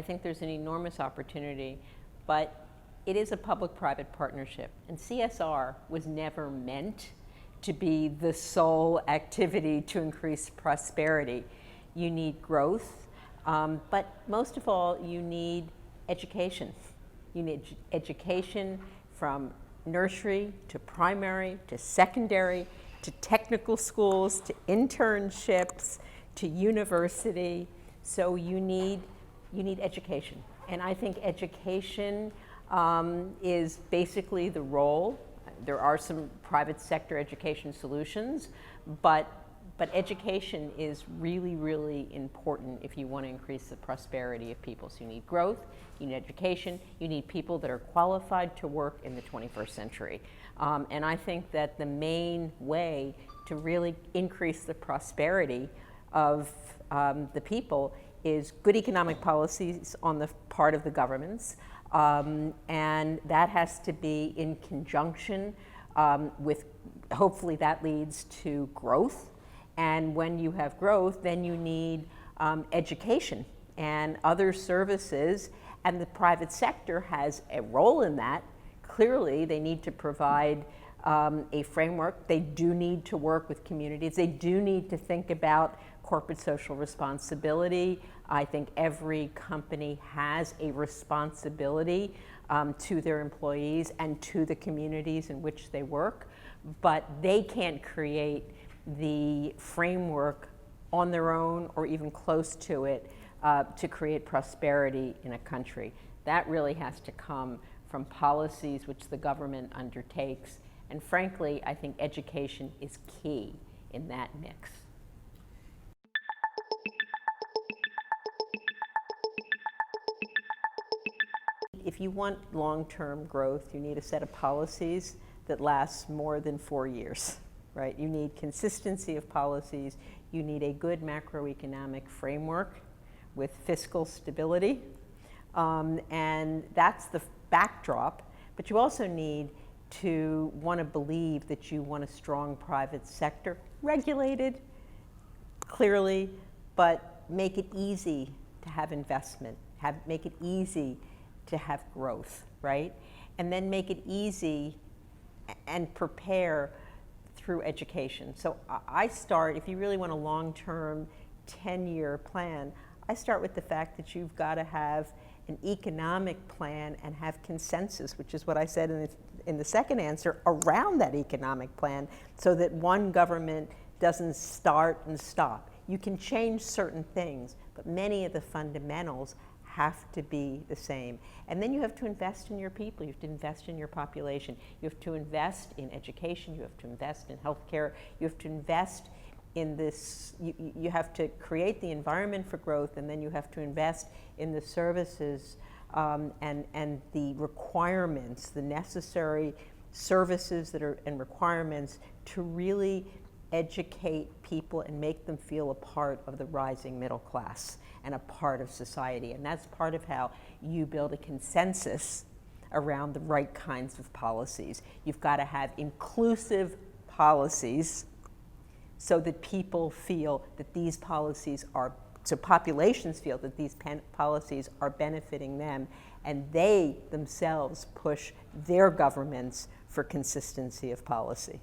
think there's an enormous opportunity, but it is a public-private partnership. And CSR was never meant to be the sole activity to increase prosperity. You need growth, but most of all, you need education. You need education from nursery to primary to secondary to technical schools to internships to university. So you need education. And I think education is basically the role. There are some private sector education solutions, but education is really, really important if you want to increase the prosperity of people. So you need growth, you need education, you need people that are qualified to work in the 21st century. And I think that the main way to really increase the prosperity of the people is good economic policies on the part of the governments, and that has to be in conjunction with, hopefully that leads to growth. And when you have growth, then you need education and other services, and the private sector has a role in that. Clearly, they need to provide a framework. They do need to work with communities. They do need to think about corporate social responsibility. I think every company has a responsibility to their employees and to the communities in which they work, but they can't create the framework on their own or even close to it to create prosperity in a country. That really has to come from policies which the government undertakes. And frankly, I think education is key in that mix. If you want long-term growth, you need a set of policies that last more than 4 years, right? You need consistency of policies. You need a good macroeconomic framework with fiscal stability. And that's the backdrop. But you also need to want to believe that you want a strong private sector, regulated, clearly, but make it easy to have investment, make it easy to have growth, right? And then make it easy and prepare through education. So I start, if you really want a long-term 10-year plan, I start with the fact that you've got to have an economic plan and have consensus, which is what I said in the second answer, around that economic plan, so that one government doesn't start and stop. You can change certain things, but many of the fundamentals have to be the same. And then you have to invest in your people, you have to invest in your population, you have to invest in education, you have to invest in healthcare, you have to invest in this, you have to create the environment for growth, and then you have to invest in the services and the requirements, the necessary services that are and requirements to really educate people and make them feel a part of the rising middle class and a part of society. And that's part of how you build a consensus around the right kinds of policies. You've got to have inclusive policies so that people feel that these policies are, so populations feel that these policies are benefiting them, and they themselves push their governments for consistency of policy.